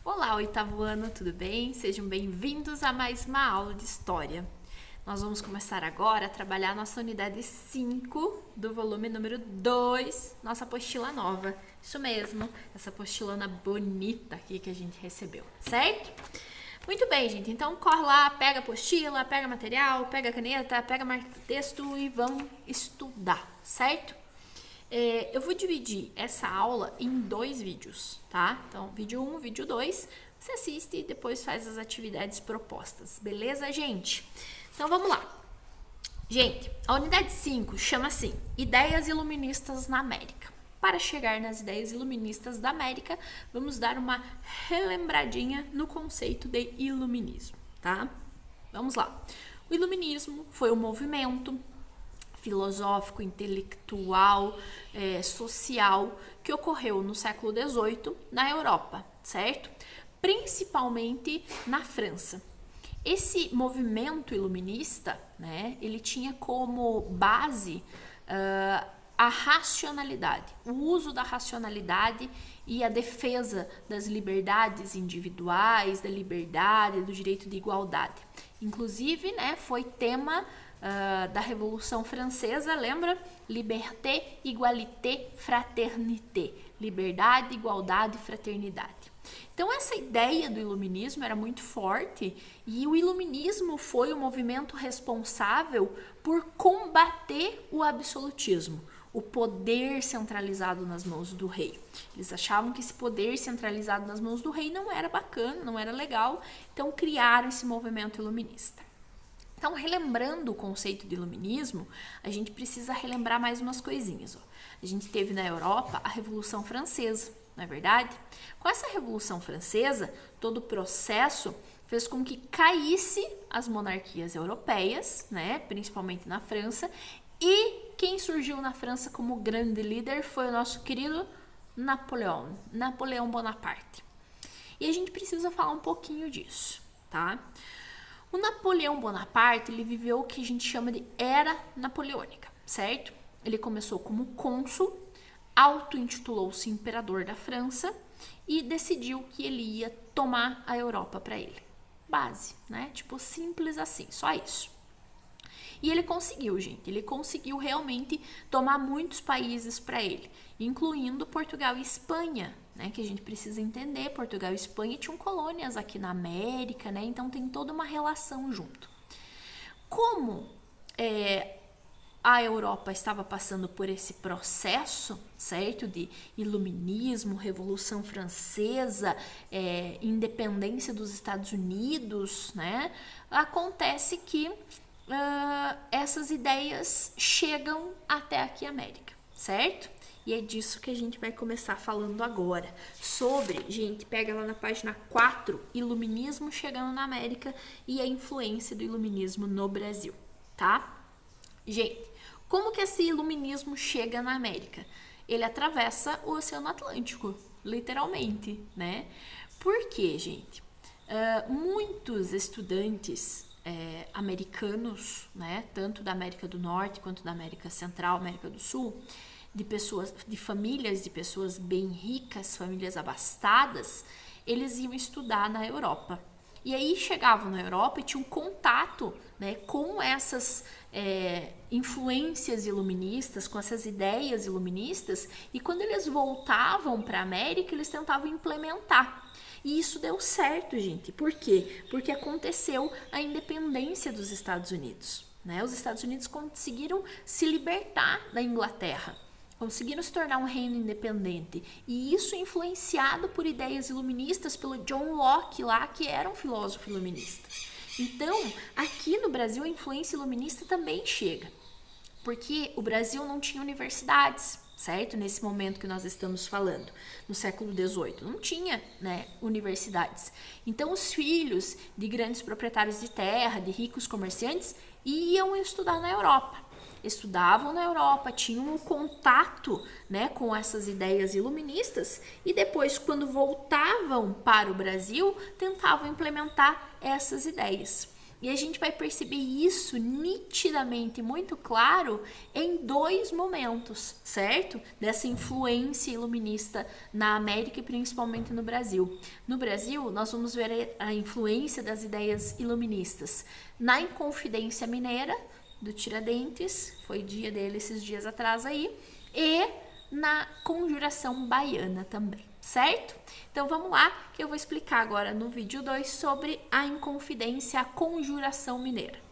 Olá, oitavo ano, tudo bem? Sejam bem-vindos a mais uma aula de História. Nós vamos começar agora a trabalhar a nossa unidade 5 do volume número 2, nossa apostila nova. Isso mesmo, essa apostilona bonita aqui que a gente recebeu, certo? Muito bem, gente, então corre lá, pega a apostila, pega material, pega a caneta, pega marca-texto e vamos estudar, certo? Eu vou dividir essa aula em 2 vídeos, tá? Então, vídeo 1, vídeo 2, você assiste e depois faz as atividades propostas, beleza, gente? Então, vamos lá. Gente, a unidade 5 chama assim, Ideias Iluministas na América. Para chegar nas ideias iluministas da América, vamos dar uma relembradinha no conceito de iluminismo, tá? Vamos lá. O iluminismo foi um movimento filosófico, intelectual, social, que ocorreu no século XVIII na Europa, certo? Principalmente na França. Esse movimento iluminista, né, ele tinha como base a racionalidade, o uso da racionalidade e a defesa das liberdades individuais, da liberdade, do direito de igualdade. Inclusive, né, foi tema da Revolução Francesa, lembra? Liberté, égalité, fraternité. Liberdade, igualdade e fraternidade. Então, essa ideia do iluminismo era muito forte e o iluminismo foi o movimento responsável por combater o absolutismo, o poder centralizado nas mãos do rei. Eles achavam que esse poder centralizado nas mãos do rei não era bacana, não era legal, então criaram esse movimento iluminista. Então, relembrando o conceito de iluminismo, a gente precisa relembrar mais umas coisinhas. Ó. A gente teve na Europa a Revolução Francesa, não é verdade? Com essa Revolução Francesa, todo o processo fez com que caísse as monarquias europeias, né, principalmente na França, e quem surgiu na França como grande líder foi o nosso querido Napoleão Bonaparte. E a gente precisa falar um pouquinho disso, tá? O Napoleão Bonaparte, ele viveu o que a gente chama de Era Napoleônica, certo? Ele começou como cônsul, auto-intitulou-se imperador da França e decidiu que ele ia tomar a Europa para ele. Base, né? Tipo, simples assim, só isso. E ele conseguiu, gente. Ele conseguiu realmente tomar muitos países para ele, incluindo Portugal e Espanha, né? Que a gente precisa entender. Portugal e Espanha tinham colônias aqui na América, né? Então tem toda uma relação junto. Como a Europa estava passando por esse processo, certo? De iluminismo, Revolução Francesa, independência dos Estados Unidos, né? Acontece que essas ideias chegam até aqui a América, certo? E é disso que a gente vai começar falando agora. Sobre, gente, pega lá na página 4, Iluminismo chegando na América e a influência do iluminismo no Brasil, tá? Gente, como que esse iluminismo chega na América? Ele atravessa o Oceano Atlântico, literalmente, né? Por quê, gente? Muitos estudantes americanos, né, tanto da América do Norte quanto da América Central, América do Sul, de famílias de pessoas bem ricas, famílias abastadas, eles iam estudar na Europa. E aí chegavam na Europa e tinham contato, né, com essas influências iluministas, com essas ideias iluministas, e quando eles voltavam para a América, eles tentavam implementar. E isso deu certo, gente. Por quê? Porque aconteceu a independência dos Estados Unidos, né? Os Estados Unidos conseguiram se libertar da Inglaterra, conseguiram se tornar um reino independente. E isso influenciado por ideias iluministas pelo John Locke lá, que era um filósofo iluminista. Então, aqui no Brasil, a influência iluminista também chega, porque o Brasil não tinha universidades, certo? Nesse momento que nós estamos falando, no século XVIII, não tinha, né, universidades. Então, os filhos de grandes proprietários de terra, de ricos comerciantes, iam estudar na Europa. Estudavam na Europa, tinham um contato, né, com essas ideias iluministas e depois, quando voltavam para o Brasil, tentavam implementar essas ideias. E a gente vai perceber isso nitidamente, muito claro, em dois momentos, certo? Dessa influência iluminista na América e principalmente no Brasil. No Brasil, nós vamos ver a influência das ideias iluministas na Inconfidência Mineira, do Tiradentes, foi dia dele esses dias atrás aí, e na Conjuração Baiana também, certo? Então vamos lá, que eu vou explicar agora no vídeo 2 sobre a Inconfidência, a Conjuração Mineira.